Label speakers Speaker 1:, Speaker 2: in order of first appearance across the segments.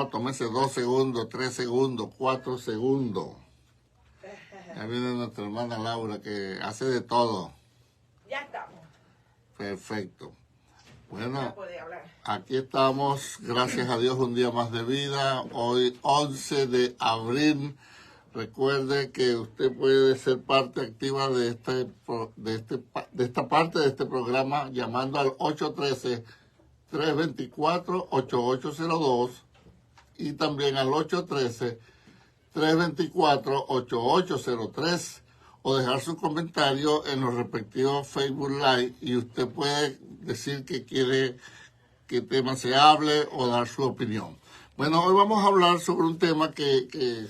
Speaker 1: no, tómese 2 segundos, 3 segundos, 4 segundos. Ya viene nuestra hermana Laura que hace de todo.
Speaker 2: Ya estamos.
Speaker 1: Perfecto. Bueno,
Speaker 2: Ya puede hablar.
Speaker 1: aquí estamos, gracias a Dios, un día más de vida. Hoy 11 de abril. Recuerde que usted puede ser parte activa de esta parte de este programa llamando al 813-324-8802 y también al 813-324-8803 o dejar su comentario en los respectivos Facebook Live y usted puede decir que quiere que tema se hable o dar su opinión. Bueno, hoy vamos a hablar sobre un tema que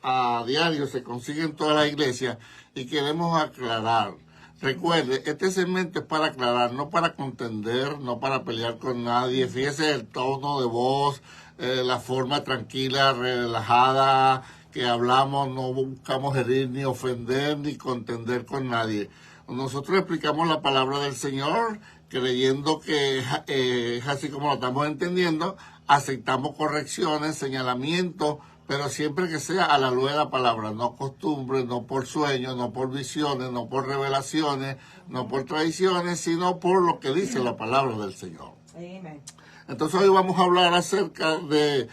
Speaker 1: a diario se consigue en toda la iglesia y queremos aclarar. Recuerde, este segmento es para aclarar, no para contender, no para pelear con nadie. Fíjese el tono de voz, la forma tranquila, relajada que hablamos, no buscamos herir ni ofender ni contender con nadie. Nosotros explicamos la palabra del Señor creyendo que es así como lo estamos entendiendo, aceptamos correcciones, señalamientos, pero siempre que sea a la luz de la palabra, no costumbres, no por sueños, no por visiones, no por revelaciones, no por tradiciones, sino por lo que dice la palabra del Señor.
Speaker 2: Amén.
Speaker 1: Entonces hoy vamos a hablar acerca de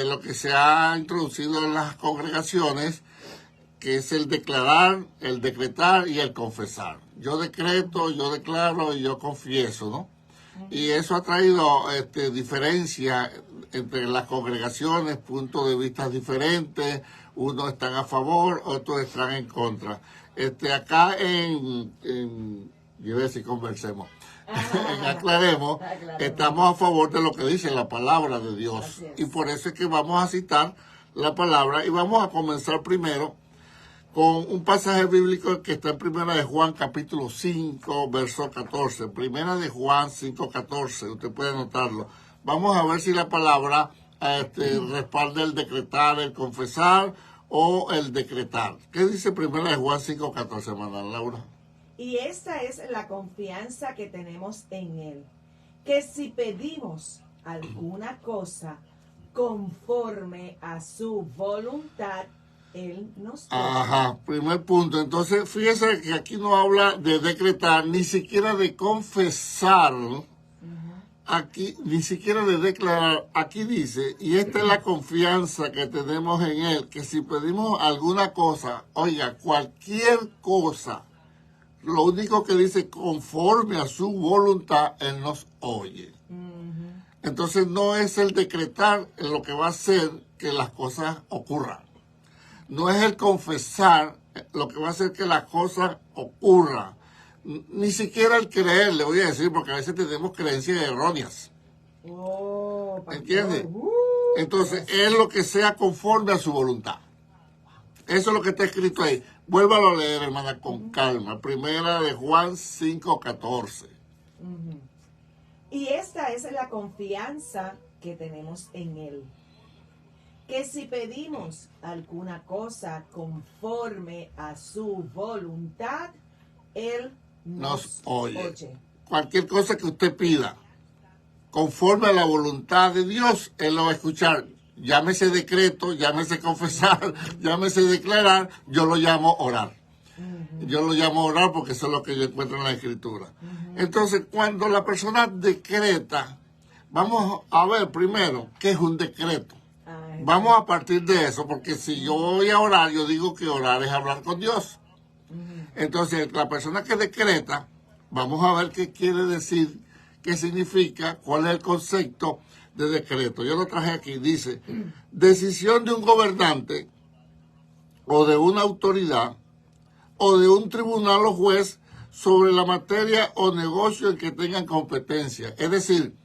Speaker 1: lo que se ha introducido en las congregaciones, que es el declarar, el decretar y el confesar. Yo decreto, yo declaro y yo confieso, ¿no? Y eso ha traído diferencia entre las congregaciones, puntos de vista diferentes, unos están a favor, otros están en contra. Acá yo voy a decir conversemos, en Aclaremos, estamos a favor de lo que dice la palabra de Dios. Y por eso es que vamos a citar la palabra y vamos a comenzar primero con un pasaje bíblico que está en Primera de Juan, capítulo 5, verso 14. Primera de Juan 5, 14. Usted puede anotarlo. Vamos a ver si la palabra respalda el decretar, el confesar o el decretar. ¿Qué dice Primera de Juan 5, 14, hermana Laura?
Speaker 2: Y esta es la confianza que tenemos en Él, que si pedimos alguna cosa conforme a su voluntad, Él nos da.
Speaker 1: Ajá, primer punto. Entonces, fíjese que aquí no habla de decretar, ni siquiera de confesar, aquí, ni siquiera de declarar. Aquí dice, y esta es la confianza que tenemos en Él, que si pedimos alguna cosa, oiga, cualquier cosa, lo único que dice, conforme a su voluntad, Él nos oye. Entonces, no es el decretar lo que va a hacer que las cosas ocurran. No es el confesar lo que va a hacer que las cosas ocurran. Ni siquiera el creer, le voy a decir, porque a veces tenemos creencias erróneas. ¿Entiendes? Entonces, es lo que sea conforme a su voluntad. Eso es lo que está escrito ahí. Vuélvalo a leer, hermana, con calma. Primera de Juan 5, 14.
Speaker 2: Y esta es la confianza que tenemos en Él, que si pedimos alguna cosa conforme a su voluntad, Él nos oye.
Speaker 1: Cualquier cosa que usted pida, conforme a la voluntad de Dios, Él lo va a escuchar. Llámese decreto, llámese confesar, llámese declarar, yo lo llamo orar. Yo lo llamo orar porque eso es lo que yo encuentro en la Escritura. Entonces, cuando la persona decreta, vamos a ver primero qué es un decreto. Vamos a partir de eso, porque si yo voy a orar, yo digo que orar es hablar con Dios. Entonces, la persona que decreta, vamos a ver qué quiere decir, qué significa, cuál es el concepto de decreto. Yo lo traje aquí, dice, decisión de un gobernante o de una autoridad o de un tribunal o juez sobre la materia o negocio en que tengan competencia. Es decir,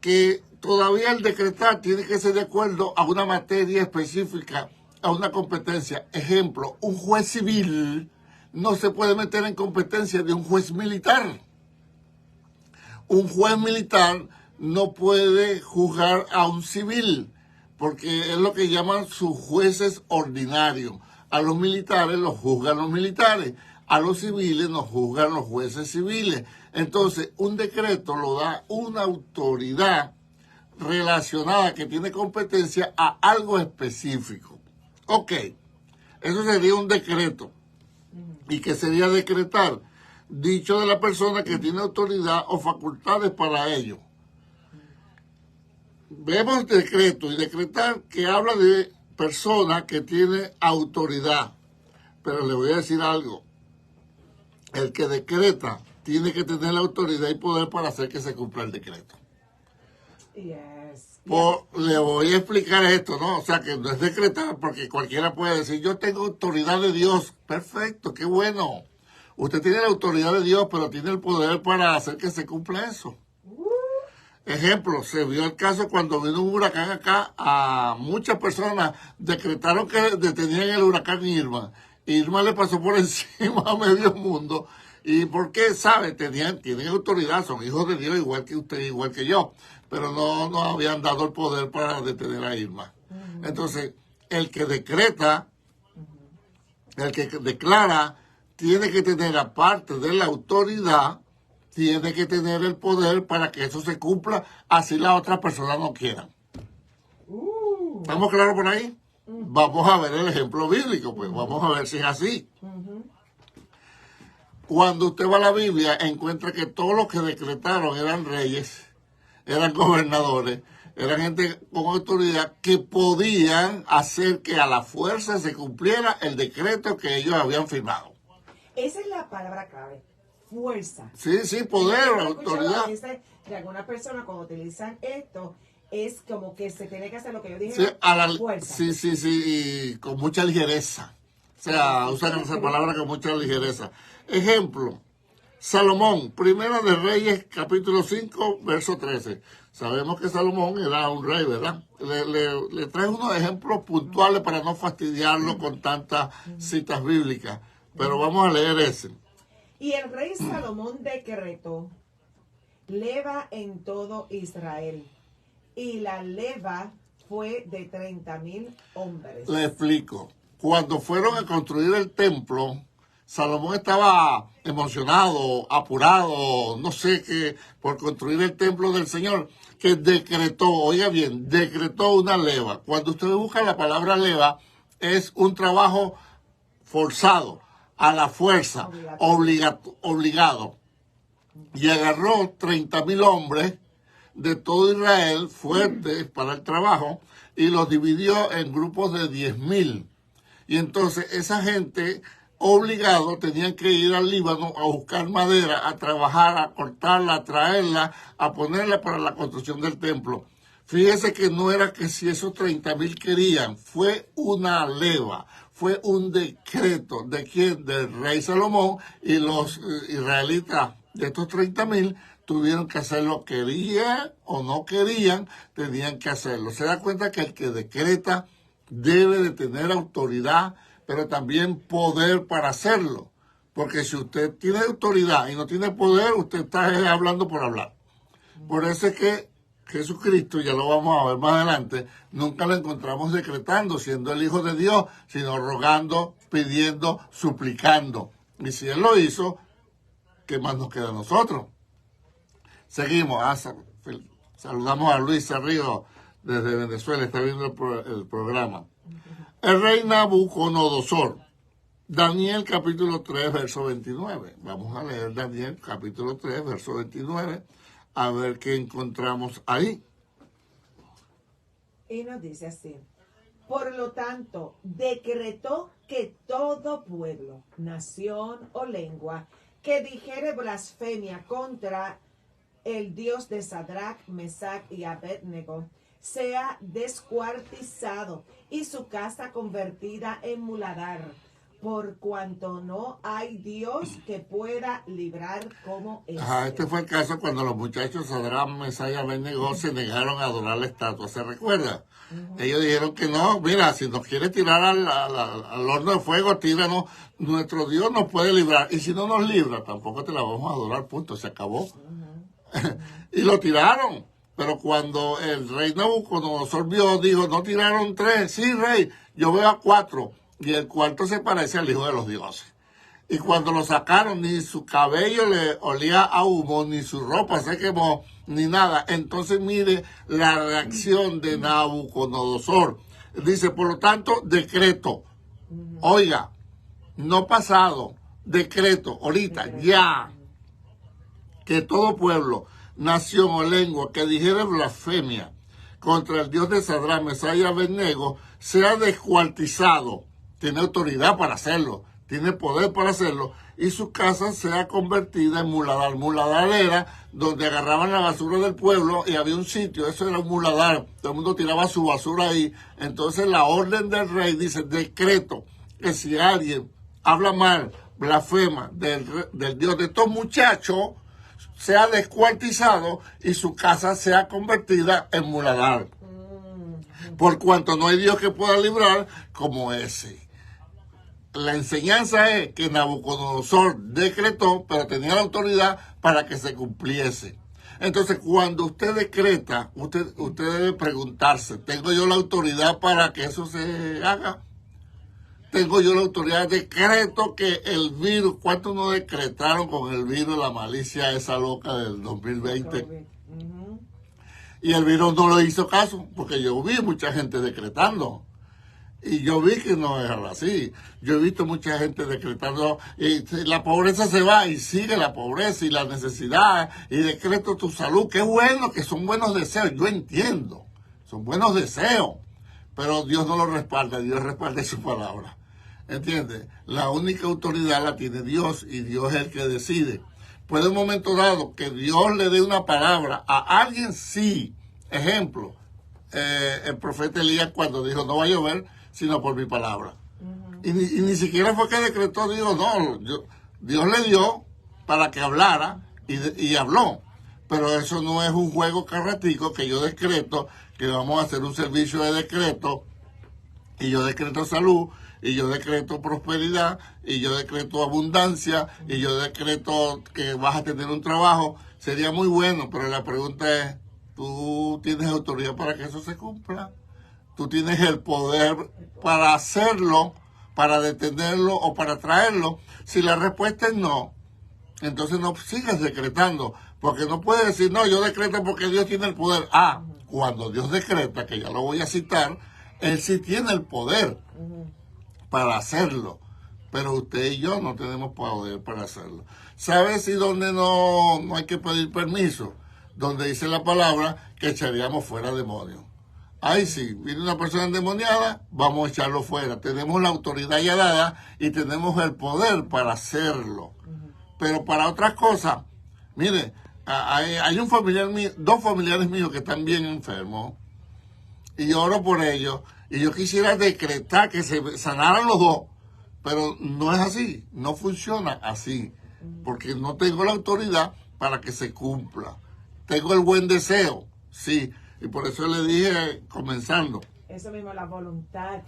Speaker 1: que todavía el decretar tiene que ser de acuerdo a una materia específica, a una competencia. Ejemplo, un juez civil no se puede meter en competencia de un juez militar. Un juez militar no puede juzgar a un civil, porque es lo que llaman sus jueces ordinarios. A los militares los juzgan los militares, a los civiles nos juzgan los jueces civiles. Entonces, un decreto lo da una autoridad relacionada, que tiene competencia a algo específico. Ok, eso sería un decreto. ¿Y qué sería decretar? Dicho de la persona que tiene autoridad o facultades para ello. Vemos decreto y decretar que habla de persona que tiene autoridad. Pero le voy a decir algo. El que decreta tiene que tener la autoridad y poder para hacer que se cumpla el decreto.
Speaker 2: Yes.
Speaker 1: Le voy a explicar esto, ¿no? O sea, que no es decretar, porque cualquiera puede decir, yo tengo autoridad de Dios. Perfecto, qué bueno. Usted tiene la autoridad de Dios, pero tiene el poder para hacer que se cumpla eso. Ejemplo, se vio el caso cuando vino un huracán acá, a muchas personas decretaron que detenían el huracán Irma. Irma le pasó por encima a medio mundo. ¿Y por qué? ¿Sabe? Tienen autoridad, son hijos de Dios, igual que usted, igual que yo. Pero no habían dado el poder para detener a Irma. Entonces, el que decreta, el que declara, tiene que tener, aparte de la autoridad, tiene que tener el poder para que eso se cumpla, así las otras personas no quieran. ¿Estamos claros por ahí? Vamos a ver el ejemplo bíblico, pues vamos a ver si es así. Cuando usted va a la Biblia, encuentra que todos los que decretaron eran reyes, eran gobernadores, eran gente con autoridad que podían hacer que a la fuerza se cumpliera el decreto que ellos habían firmado.
Speaker 2: Esa es la palabra clave. Fuerza.
Speaker 1: Sí, poder, autoridad.
Speaker 2: De algunas personas cuando utilizan esto, es como que se tiene que hacer lo que yo dije.
Speaker 1: Sí,
Speaker 2: fuerza.
Speaker 1: Sí, y con mucha ligereza. O sea, usan esa palabra con mucha ligereza. Ejemplo, Salomón, Primera de Reyes, capítulo 5, verso 13. Sabemos que Salomón era un rey, ¿verdad? Le traigo unos ejemplos puntuales para no fastidiarlo con tantas citas bíblicas. Pero vamos a leer ese.
Speaker 2: Y el rey Salomón decretó leva en todo Israel. Y la leva fue de 30,000 hombres.
Speaker 1: Le explico. Cuando fueron a construir el templo, Salomón estaba emocionado, apurado, no sé qué, por construir el templo del Señor, que decretó, oiga bien, decretó una leva. Cuando usted busca la palabra leva, es un trabajo forzado, a la fuerza, obligado. Y agarró 30,000 hombres de todo Israel, fuertes para el trabajo, y los dividió en grupos de 10,000. Y entonces esa gente obligado tenían que ir al Líbano a buscar madera, a trabajar, a cortarla, a traerla, a ponerla para la construcción del templo. Fíjese que no era que si esos 30,000 querían, fue una leva, fue un decreto de quién, del rey Salomón, y los israelitas de estos 30,000 tuvieron que hacerlo, querían o no querían, tenían que hacerlo. Se da cuenta que el que decreta debe de tener autoridad, pero también poder para hacerlo. Porque si usted tiene autoridad y no tiene poder, usted está hablando por hablar. Por eso es que Jesucristo, ya lo vamos a ver más adelante, nunca lo encontramos decretando, siendo el Hijo de Dios, sino rogando, pidiendo, suplicando. Y si Él lo hizo, ¿qué más nos queda a nosotros? Seguimos. Saludamos a Luis Cerrillo desde Venezuela, está viendo el programa. El rey Nabucodonosor. Daniel capítulo 3, verso 29. Vamos a leer Daniel capítulo 3, verso 29, a ver qué encontramos ahí.
Speaker 2: Y nos dice así. Por lo tanto, decretó que todo pueblo, nación o lengua que dijere blasfemia contra el Dios de Sadrach, Mesach y Abednego sea descuartizado y su casa convertida en muladar, por cuanto no hay Dios que pueda librar como este.
Speaker 1: Este fue el caso cuando los muchachos Sadrach, Mesach y Abednego se negaron a adorar la estatua. ¿Se recuerda? Ellos dijeron que no, mira, si nos quiere tirar al horno de fuego, tíranos, nuestro Dios nos puede librar. Y si no nos libra, tampoco te la vamos a adorar, punto, se acabó. Y lo tiraron. Pero cuando el rey Nabucodonosor vio, dijo, no tiraron 3, sí, rey, yo veo a 4. Y el cuarto se parece al Hijo de los Dioses. Y cuando lo sacaron, ni su cabello le olía a humo, ni su ropa se quemó, ni nada. Entonces mire la reacción de Nabucodonosor. Dice, por lo tanto, decreto. Oiga, no pasado, decreto, ahorita, ya, que todo pueblo, nación o lengua que dijere blasfemia contra el Dios de Sadrach, Mesach y Abednego sea descuartizado. Tiene autoridad para hacerlo, tiene poder para hacerlo, y su casa sea convertida en muladar. Muladar era donde agarraban la basura del pueblo y había un sitio, eso era un muladar, todo el mundo tiraba su basura ahí. Entonces la orden del rey dice, decreto, que si alguien habla mal, blasfema del Dios de estos muchachos, sea descuartizado y su casa sea convertida en muladar. Por cuanto no hay Dios que pueda librar como ese. La enseñanza es que Nabucodonosor decretó, pero tenía la autoridad para que se cumpliese. Entonces, cuando usted decreta, usted debe preguntarse, ¿tengo yo la autoridad para que eso se haga? Tengo yo la autoridad, decreto que el virus, ¿cuántos no decretaron con el virus la malicia esa loca del 2020? Y el virus no le hizo caso, porque yo vi mucha gente decretando. Y yo vi que no era así. Yo he visto mucha gente decretando, y la pobreza se va y sigue la pobreza y la necesidad, y decreto tu salud. Qué bueno, que son buenos deseos, yo entiendo, son buenos deseos, pero Dios no lo respalda, Dios respalda su palabra. ¿Entiendes? La única autoridad la tiene Dios, y Dios es el que decide. Puede un momento dado que Dios le dé una palabra a alguien, sí. Ejemplo, el profeta Elías cuando dijo, no va a llover, sino por mi palabra. Y ni siquiera fue que decretó, Dios, no, Dios le dio para que hablara y habló. Pero eso no es un juego carratico que yo decreto, que vamos a hacer un servicio de decreto, y yo decreto salud, y yo decreto prosperidad, y yo decreto abundancia, y yo decreto que vas a tener un trabajo. Sería muy bueno, pero la pregunta es, ¿tú tienes autoridad para que eso se cumpla? ¿Tú tienes el poder para hacerlo, para detenerlo o para traerlo? Si la respuesta es no, entonces no sigas decretando, porque no puedes decir, no, yo decreto porque Dios tiene el poder. Cuando Dios decreta, que ya lo voy a citar, Él sí tiene el poder para hacerlo, pero usted y yo no tenemos poder para hacerlo. ¿Sabes si donde no hay que pedir permiso? Donde dice la palabra que echaríamos fuera demonios. Ahí sí, viene una persona endemoniada, vamos a echarlo fuera. Tenemos la autoridad ya dada y tenemos el poder para hacerlo. Pero para otras cosas, mire, hay un familiar mío, dos familiares míos que están bien enfermos, y yo oro por ellos, y yo quisiera decretar que se sanaran los dos, pero no es así, no funciona así, porque no tengo la autoridad para que se cumpla. Tengo el buen deseo, sí, y por eso le dije comenzando.
Speaker 2: Eso mismo, la voluntad.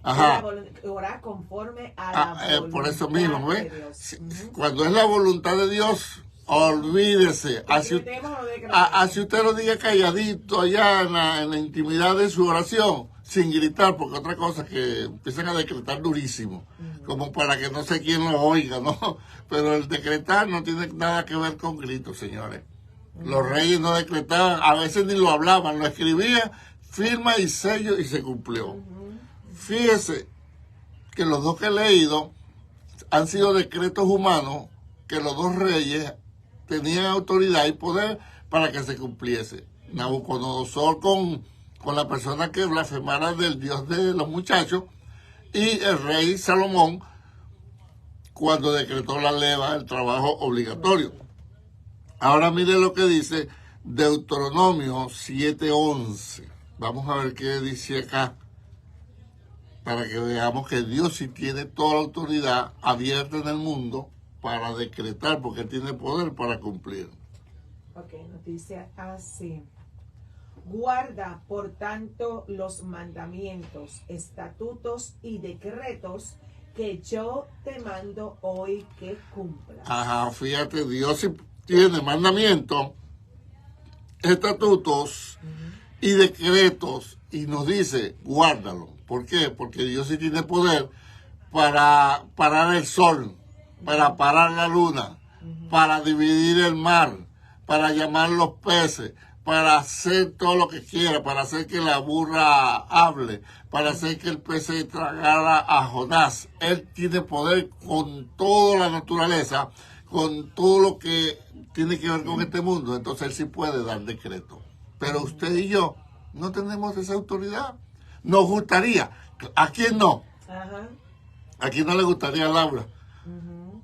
Speaker 1: Ajá.
Speaker 2: Orar conforme a la voluntad
Speaker 1: por eso mismo, ¿ves?
Speaker 2: de Dios.
Speaker 1: Cuando es la voluntad de Dios, olvídese. Así usted lo diga calladito allá en la intimidad de su oración, sin gritar, porque otra cosa es que empiezan a decretar durísimo, como para que no sé quién lo oiga, ¿no? Pero el decretar no tiene nada que ver con gritos, señores. Los reyes no decretaban, a veces ni lo hablaban, lo escribían, firma y sello y se cumplió. Fíjese que los dos que he leído han sido decretos humanos, que los dos reyes tenían autoridad y poder para que se cumpliese. Nabucodonosor con la persona que blasfemara del Dios de los muchachos, y el rey Salomón cuando decretó la leva, el trabajo obligatorio. Ahora mire lo que dice Deuteronomio 7:11. Vamos a ver qué dice acá, para que veamos que Dios sí tiene toda la autoridad abierta en el mundo para decretar, porque tiene poder para cumplir.
Speaker 2: Ok, nos dice así. Guarda, por tanto, los mandamientos, estatutos y decretos que yo te mando hoy que cumplas.
Speaker 1: Ajá, fíjate, Dios sí tiene mandamientos, estatutos y decretos, y nos dice, guárdalo. ¿Por qué? Porque Dios sí tiene poder para parar el sol. para parar la luna, para dividir el mar, para llamar los peces, para hacer todo lo que quiera, para hacer que la burra hable, para hacer que el pez se tragara a Jonás. Él tiene poder con toda la naturaleza, con todo lo que tiene que ver con este mundo. Entonces él sí puede dar decreto. Pero usted y yo no tenemos esa autoridad. Nos gustaría. ¿A quién no?
Speaker 2: Ajá.
Speaker 1: ¿A quién no le gustaría, Laura?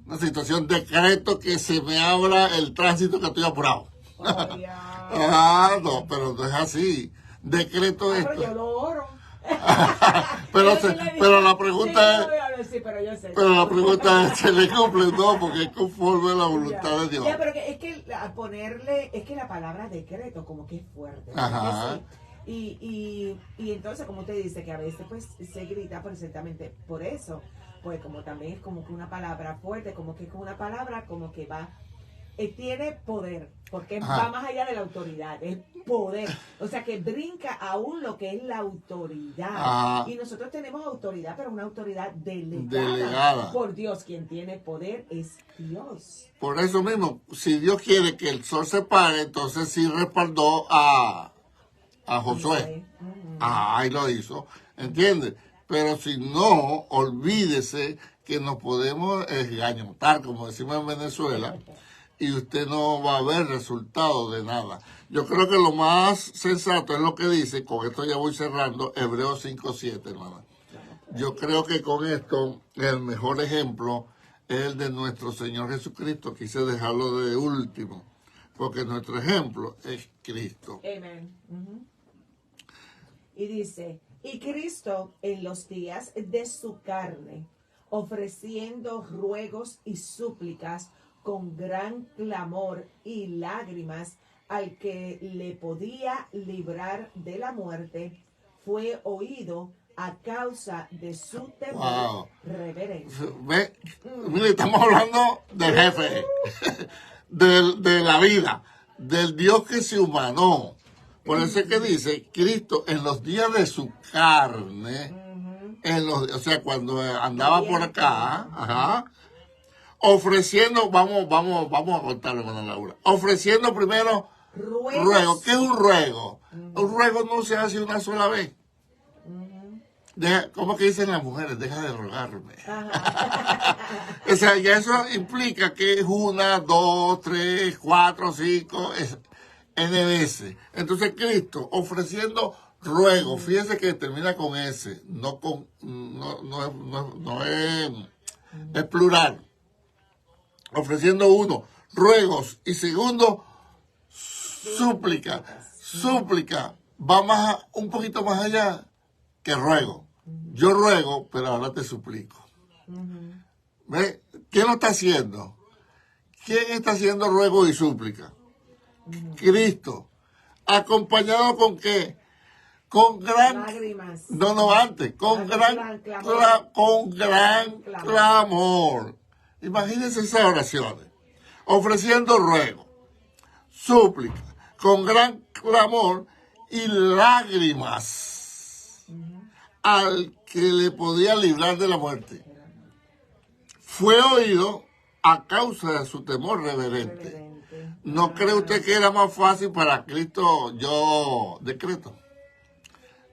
Speaker 1: Una situación, decreto que se me abra el tránsito, que estoy apurado.
Speaker 2: Oh, ya.
Speaker 1: No, pero no es así. Decreto
Speaker 2: Pero
Speaker 1: esto.
Speaker 2: yo lo oro.
Speaker 1: pero la pregunta es,
Speaker 2: sí, pero yo sé.
Speaker 1: pero la pregunta es, ¿se le cumple? No, porque es conforme a la voluntad de Dios.
Speaker 2: Ya, pero es que ponerle, es que la palabra decreto como que es fuerte.
Speaker 1: Ajá.
Speaker 2: Y entonces, como usted dice, que a veces pues se grita precisamente por eso, pues como también es como que una palabra fuerte, como que es una palabra como que va, tiene poder, porque va más allá de la autoridad, es poder, o sea que brinca aún lo que es la autoridad. Y nosotros tenemos autoridad, pero una autoridad delegada por Dios. Quien tiene poder es Dios.
Speaker 1: Por eso mismo, si Dios quiere que el sol se pare, entonces sí respaldó a Josué. Ahí lo hizo, ¿entiendes? Pero si no, olvídese que nos podemos esgañotar, como decimos en Venezuela, y usted no va a ver resultado de nada. Yo creo que lo más sensato es lo que dice, con esto ya voy cerrando, Hebreos 5:7, hermana. Yo creo que con esto el mejor ejemplo es el de nuestro Señor Jesucristo. Quise dejarlo de último, porque nuestro ejemplo es Cristo.
Speaker 2: Amén. Y dice, y Cristo en los días de su carne, ofreciendo ruegos y súplicas con gran clamor y lágrimas al que le podía librar de la muerte, fue oído a causa de su temor reverente.
Speaker 1: Mire, estamos hablando del jefe, de la vida, del Dios que se humanó. Por eso es que dice, Cristo en los días de su carne, o sea, cuando andaba por acá, ofreciendo, vamos a contarle, hermana Laura, ofreciendo primero ruego. ¿Qué es un ruego? Un ruego no se hace una sola vez. ¿Cómo que dicen las mujeres? Deja de rogarme. O sea, ya eso implica que es 1, 2, 3, 4, 5, N veces. Entonces Cristo ofreciendo ruego, fíjese que termina con S, no es plural. Ofreciendo uno, ruegos, y segundo, súplica. Súplica va un poquito más allá que ruego. Yo ruego, pero ahora te suplico. ¿Ve? ¿Quién lo está haciendo? ¿Quién está haciendo ruego y súplica? Cristo. ¿Acompañado con qué? Con gran
Speaker 2: lágrimas.
Speaker 1: Con gran clamor. Imagínense esas oraciones. Ofreciendo ruego, súplica, con gran clamor y lágrimas al que le podía librar de la muerte. Fue oído a causa de su temor reverente. ¿No cree usted que era más fácil para Cristo? Yo decreto,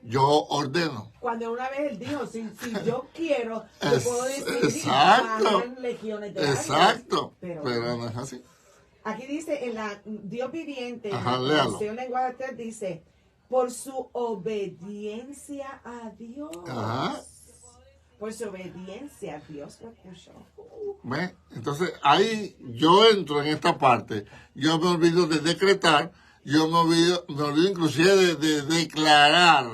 Speaker 1: yo ordeno.
Speaker 2: Cuando una vez él dijo, si yo quiero, yo puedo decidir legiones de ángeles.
Speaker 1: Exacto, pero no es así.
Speaker 2: Aquí dice, en la Dios viviente, en
Speaker 1: Ajá,
Speaker 2: la versión lenguaje actual, dice, por su obediencia a Dios.
Speaker 1: Ajá.
Speaker 2: Por su obediencia a Dios lo escuchó.
Speaker 1: ¿Ve? Entonces ahí yo entro en esta parte. Yo me olvido de decretar, yo me olvido inclusive de declarar.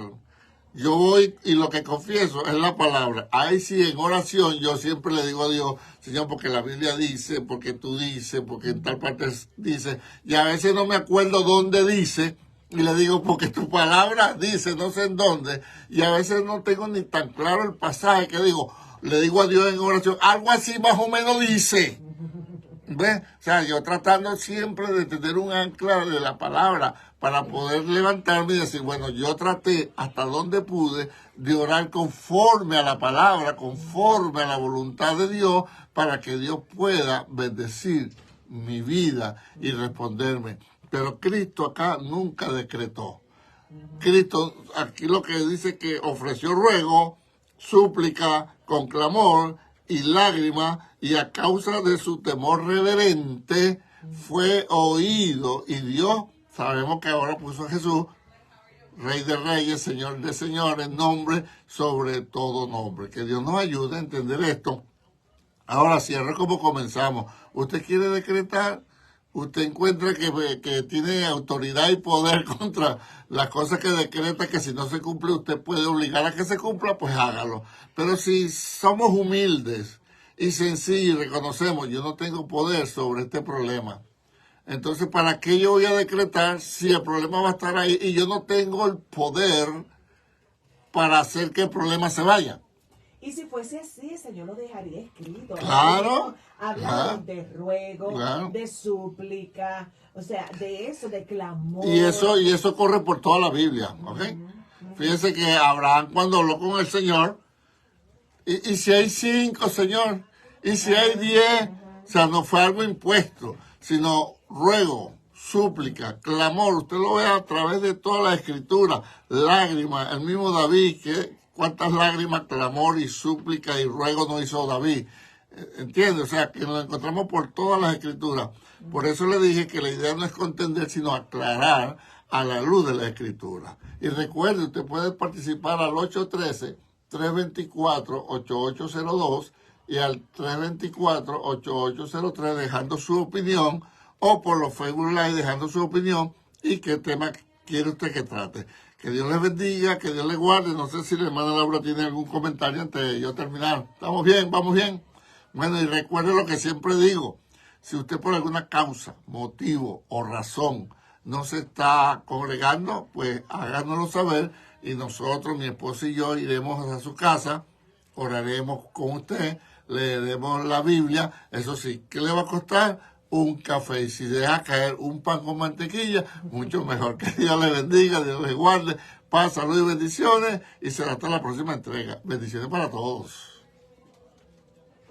Speaker 1: Yo voy y lo que confieso es la palabra. Ahí sí, en oración yo siempre le digo a Dios, Señor, porque la Biblia dice, porque tú dices, porque en tal parte dice, y a veces no me acuerdo dónde dice, y le digo, porque tu palabra dice, no sé en dónde, y a veces no tengo ni tan claro el pasaje que digo, le digo a Dios en oración, algo así más o menos dice. ¿Ves? O sea, yo tratando siempre de tener un ancla de la palabra para poder levantarme y decir, bueno, yo traté hasta donde pude de orar conforme a la palabra, conforme a la voluntad de Dios, para que Dios pueda bendecir mi vida y responderme. Pero Cristo acá nunca decretó. Cristo aquí lo que dice que ofreció ruego, súplica, con clamor y lágrimas, y a causa de su temor reverente fue oído. Y Dios, sabemos que ahora puso a Jesús, Rey de Reyes, Señor de Señores, nombre sobre todo nombre. Que Dios nos ayude a entender esto. Ahora cierre como comenzamos. ¿Usted quiere decretar? ¿Usted encuentra que tiene autoridad y poder contra las cosas que decreta, que si no se cumple usted puede obligar a que se cumpla? Pues hágalo. Pero si somos humildes y sencillos y reconocemos, yo no tengo poder sobre este problema, entonces ¿para qué yo voy a decretar si el problema va a estar ahí y yo no tengo el poder para hacer que el problema se vaya?
Speaker 2: Y si fuese así, el Señor lo dejaría escrito.
Speaker 1: Claro.
Speaker 2: Hablamos de ruego,
Speaker 1: claro,
Speaker 2: de súplica, o sea, de eso, de clamor.
Speaker 1: Y eso corre por toda la Biblia, ¿ok? Fíjense que Abraham cuando habló con el Señor, y si hay 5, Señor, y si hay 10, o sea, no fue algo impuesto, sino ruego, súplica, clamor. Usted lo ve a través de toda la escritura, lágrimas, el mismo David, que cuántas lágrimas, clamor y súplica y ruego no hizo David. ¿Entiende? O sea, que nos encontramos por todas las escrituras. Por eso le dije que la idea no es contender, sino aclarar a la luz de la escritura. Y recuerde, usted puede participar al 813-324-8802 y al 324-8803 dejando su opinión, o por los Facebook Live dejando su opinión y qué tema quiere usted que trate. Que Dios les bendiga, que Dios les guarde. No sé si la hermana Laura tiene algún comentario antes de yo terminar. ¿Estamos bien? ¿Vamos bien? Bueno, y recuerde lo que siempre digo. Si usted por alguna causa, motivo o razón no se está congregando, pues háganoslo saber y nosotros, mi esposo y yo, iremos a su casa, oraremos con usted, leeremos la Biblia. Eso sí, ¿qué le va a costar? Un café. Y si deja caer un pan con mantequilla, mucho mejor. Que Dios le bendiga, Dios le guarde. Paz, salud y bendiciones. Y será hasta la próxima entrega. Bendiciones para todos.